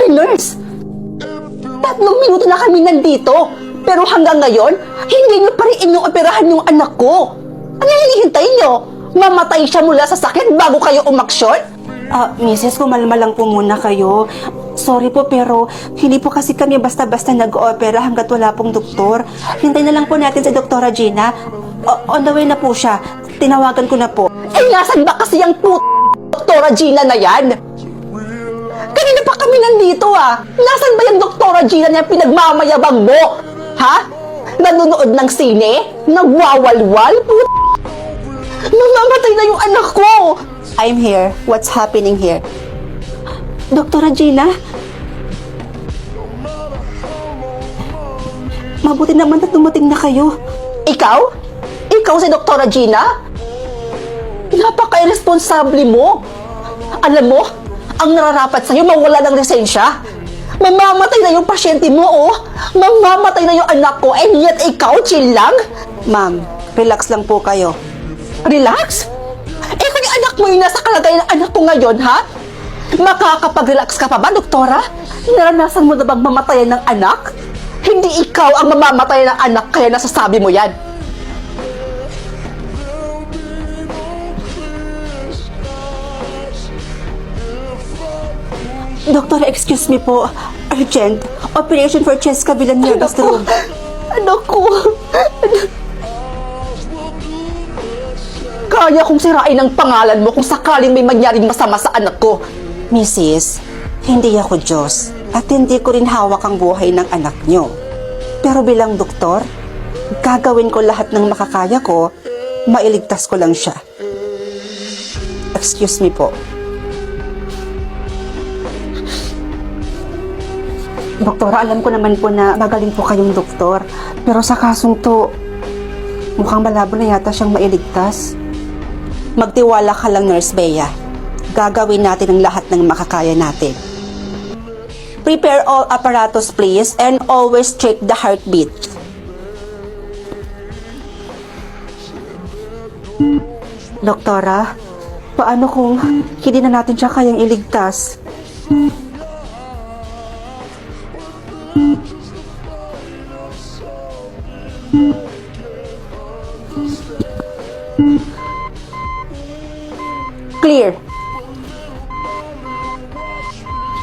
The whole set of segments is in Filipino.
Sir Nurse, 3 minuto na kami nandito. Pero hanggang ngayon, hindi niyo pa rin inooperahan yung anak ko. Ano hinihintay niyo? Mamatay siya mula sa sakit bago kayo umaksyon? Mrs., kumalma lang po muna kayo. Sorry po, pero hindi po kasi kami basta-basta nag-oopera hanggat wala pong doktor. Hintay na lang po natin si Doktora Gina. On the way na po siya. Tinawagan ko na po. Nasan ba kasi yung Doktora Gina na yan? Kanina pa kami nandito Nasan ba yung Doktora Gina na pinagmamayabang mo? Ha? Nanonood ng sine? Nagwawalwal? Mamamatay na yung anak ko! I'm here. What's happening here? Doktora Gina? Mabuti naman na dumating na kayo. Ikaw? Ikaw si Doktora Gina? Napaka-irresponsable mo. Alam mo, ang nararapat sa'yo mawala ng lisensya. Mamamatay na yung pasyente mo, Mamamatay na yung anak ko, and yet ikaw, chill lang? Ma'am, relax lang po kayo. Relax? Kung yung anak mo yung nasa kalagayan ng anak ko ngayon, ha? Makakapag-relax ka pa ba, doktora? Naranasan mo na bang mamatayan ng anak? Hindi ikaw ang mamamatay ng anak, kaya nasasabi mo yan. Doktor, excuse me po. Urgent. Operation for chest kabilang nervous stroke. Anak ko. Kaya kong sirain ang pangalan mo kung sakaling may mangyaring masama sa anak ko. Mrs., hindi ako Diyos at hindi ko rin hawak ang buhay ng anak nyo. Pero bilang doktor, gagawin ko lahat ng makakaya ko, mailigtas ko lang siya. Excuse me po. Doktora, alam ko naman po na magaling po kayong doktor. Pero sa kasong to, mukhang malabo na yata siyang mailigtas. Magtiwala ka lang, Nurse Bea. Gagawin natin ang lahat ng makakaya natin. Prepare all apparatus, please, and always check the heartbeat. Doktora, paano kung hindi na natin siya kayang iligtas? Clear.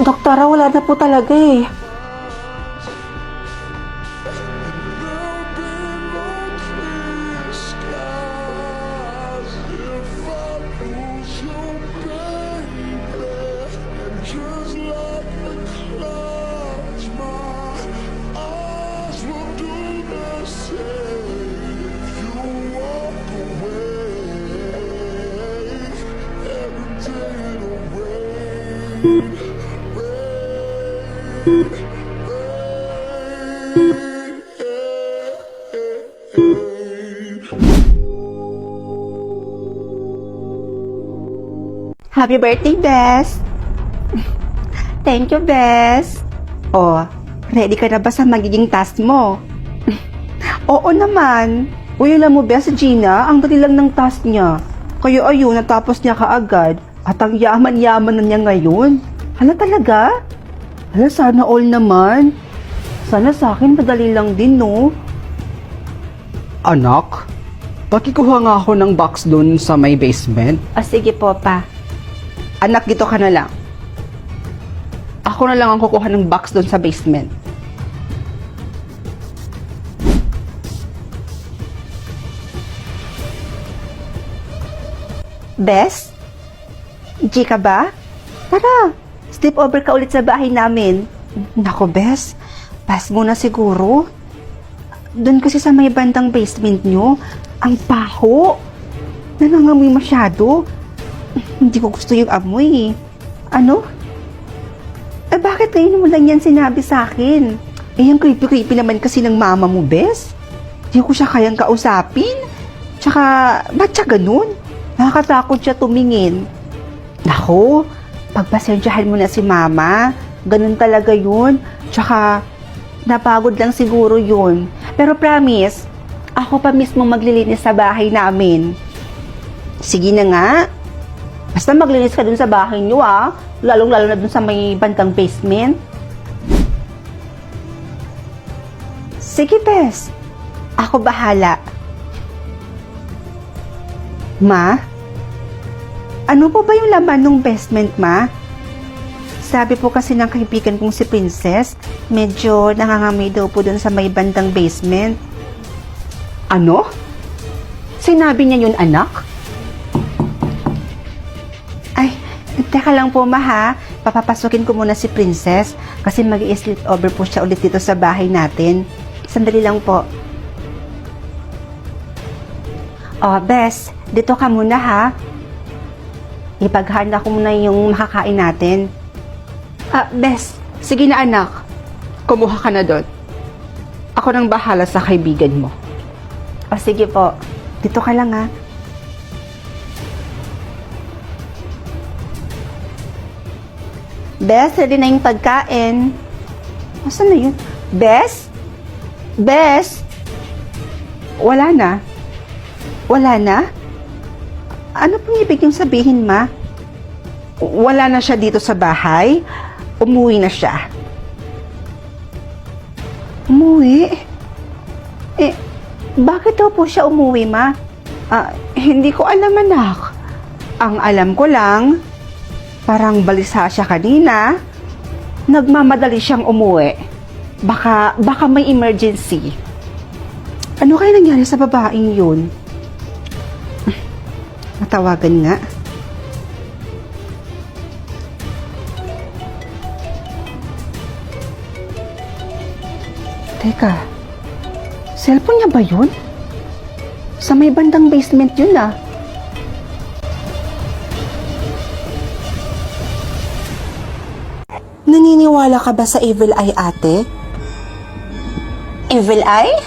Doktora, wala na po talaga eh. Happy birthday, Bes! Thank you, Bes! Oh, ready ka na ba sa magiging task mo? Oo naman! Uy, alam mo, Bes, Gina, ang dali lang ng task niya. Kaya ayun, natapos niya kaagad. At ang yaman-yaman na niya ngayon. Hala talaga? Hala, sana all naman. Sana sa akin madali lang din, no? Anak, pakikuha nga ako ng box doon sa may basement. Sige po, pa. Anak, dito ka na lang. Ako na lang ang kukuha ng box doon sa basement. Bes? G ka ba? Tara, sleep over ka ulit sa bahay namin. Nako, Bes. Pass mo na siguro. Doon kasi sa may bandang basement nyo, ang baho. Nangangamoy masyado. Hindi ko gusto yung amoy. Ano? Bakit ngayon mo lang yan sinabi sa akin? Ang creepy-creepy naman kasi ng mama mo, Bes. Hindi ko siya kayang kausapin. Tsaka, ba't siya ganun? Nakakatakot siya tumingin. Nako, pagpasensyahan mo na si mama. Ganun talaga yun. Tsaka, napagod lang siguro yun. Pero promise, ako pa mismo maglilinis sa bahay namin. Sige na nga. Basta maglinis ka dun sa bahay nyo, Lalong-lalo na dun sa may bandang basement. Sige, Bes. Ako bahala. Ma? Ano po ba yung laman ng basement, Ma? Sabi po kasi ng kaibigan kong si Princess, medyo nangangamoy daw po dun sa may bandang basement. Ano? Sinabi niya yun, anak? Ay, teka lang po, Ma, ha? Papapasukin ko muna si Princess kasi mag-i-sleep over po siya ulit dito sa bahay natin. Sandali lang po. Oh, Bes, dito ka muna, ha? Ipaghanda ko muna yung makakain natin. Bes, sige na anak. Kumuha ka na doon. Ako nang bahala sa kaibigan mo. O, sige po. Dito ka lang, ha? Bes, ready na yung pagkain. Asan na yun? Bes? Bes? Wala na. Wala na? Ano pong ibig yung sabihin, Ma? Wala na siya dito sa bahay. Umuwi na siya. Umuwi? Bakit daw po siya umuwi, Ma? Hindi ko alam anak. Ang alam ko lang, parang balisa siya kanina. Nagmamadali siyang umuwi. Baka may emergency. Ano kaya nangyari sa babaeng yun? Natawagan nga. Teka, cellphone niya ba yun? Sa may bandang basement yun ah. Naniniwala ka ba sa evil eye, ate? Evil eye?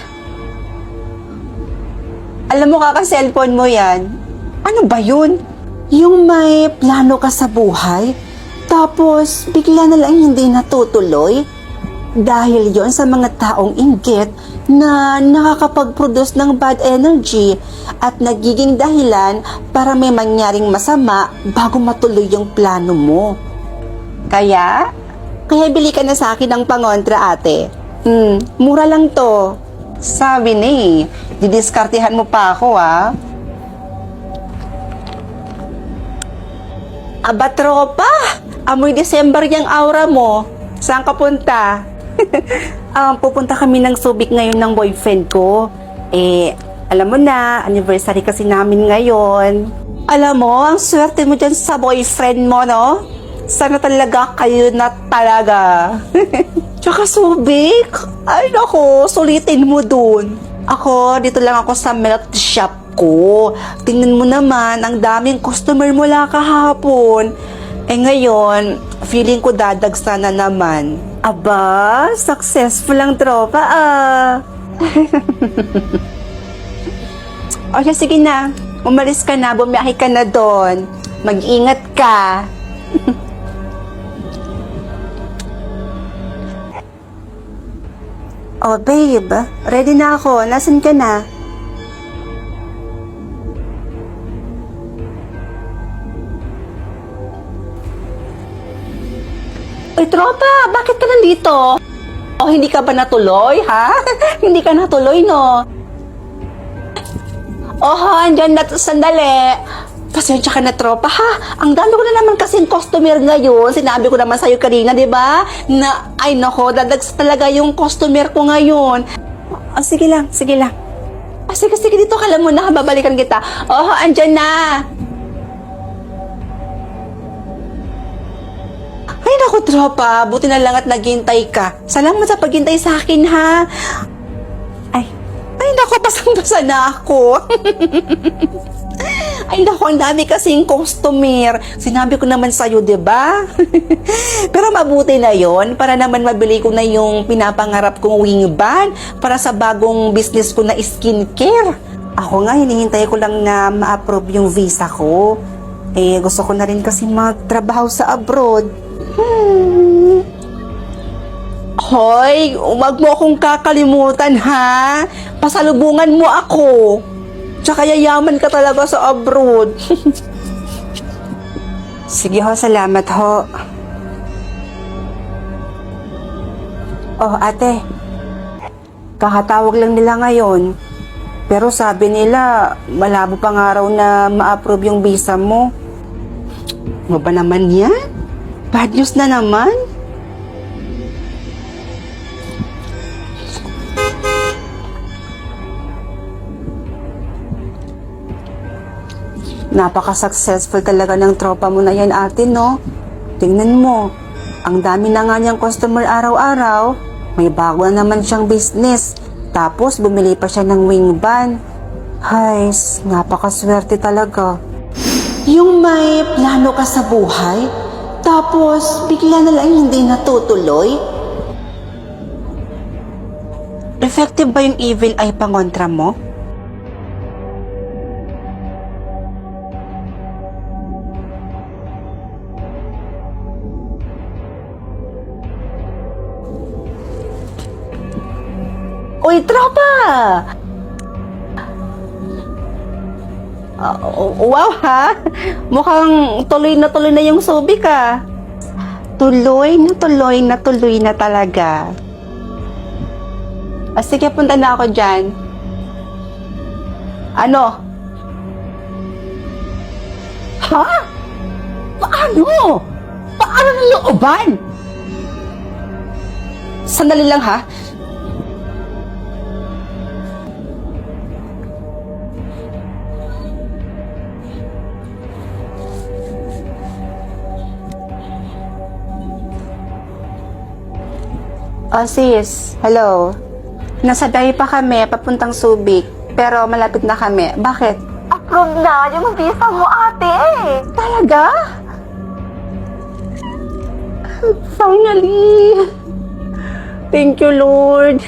Alam mo kaka-cellphone mo yan. Ano ba yun? Yung may plano ka sa buhay, tapos bigla na lang hindi natutuloy? Dahil yon sa mga taong inggit na nakakapag-produce ng bad energy at nagiging dahilan para may mangyaring masama bago matuloy yung plano mo. Kaya bili ka na sa akin ng pangontra, ate. Mura lang to. Sabi ni, didiskartehan mo pa ako, ah. Aba, tropa! Amoy December yung aura mo. Saan ka punta? Pupunta kami ng Subic ngayon ng boyfriend ko. Alam mo na, anniversary kasi namin ngayon. Alam mo, ang swerte mo dyan sa boyfriend mo, no? Sana talaga kayo na talaga. Tsaka Subic, ay nako, sulitin mo dun. Ako, dito lang ako sa milk shop ko. Tingnan mo naman, ang daming customer mula kahapon. Ngayon, feeling ko dadagsa na naman. Aba, successful ang tropa ah. Okay, sige na. Umalis ka na, bumiyahe ka na doon. Mag-ingat ka. Oh babe, ready na ako. Nasaan ka na? Uy, tropa, bakit ka nandito? O, hindi ka ba natuloy, ha? Hindi ka natuloy, no? Andyan na, sandali. Pasensya ka na, tropa, ha? Ang dami ko na naman kasing customer ngayon. Sinabi ko naman sa'yo kanina, di ba? Na, ay nako, dadags talaga yung customer ko ngayon. Sige lang, sige lang. Sige, dito ka lang muna, babalikan kita. Andyan na. Ay naku, tropa, buti na lang at naghintay ka. Salamat sa paghintay sa akin, ha? Ay naku, pasang-basa na ako. Ay naku, ang dami kasing customer. Sinabi ko naman sa'yo, diba? Pero mabuti na yon para naman mabili ko na yung pinapangarap kong wing band para sa bagong business ko na skincare. Ako nga, hinihintay ko lang na ma-approve yung visa ko. Gusto ko na rin kasi magtrabaho sa abroad. Hoy, wag mo akong kakalimutan, ha? Pasalubungan mo ako. Tsaka yayaman ka talaga sa abroad. Sige ho, salamat ho. Ate. Kakatawag lang nila ngayon. Pero sabi nila, malabo pang araw na ma-approve yung visa mo. Ano ba naman yan? Bad news na naman. Napaka-successful talaga ng tropa mo na yan, ate, no? Tingnan mo, ang dami na nga niyang customer araw-araw. May bago na naman siyang business. Tapos, bumili pa siya ng wing van. Hay, napakaswerte talaga. Yung may plano ka sa buhay, tapos bigla na lang hindi natutuloy? Effective ba yung evil eye pangontra mo? Uy, tropa! Wow ha! Mukhang tuloy na yung subik ah. Tuloy na talaga. Sige, punta na ako dyan. Ano? Ha? Paano? Paano ng looban? Sandali lang ha. Oh sis, hello. Nasa biyahe pa kami, papuntang Subic. Pero malapit na kami. Bakit? Approve na yung visa mo, ate. Talaga? Finally! Thank you, Lord.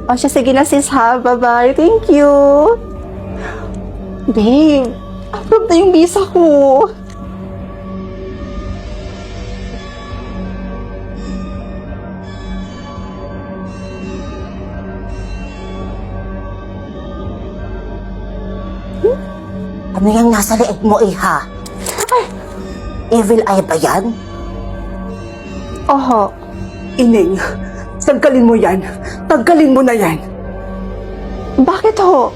O siya, sige na sis ha. Bye-bye. Thank you. Babe, approve na yung visa ko. Ano yung nasa leeg mo, iha? Evil eye ba yan? Oho. Ining, tanggalin mo yan. Tanggalin mo na yan. Bakit ho?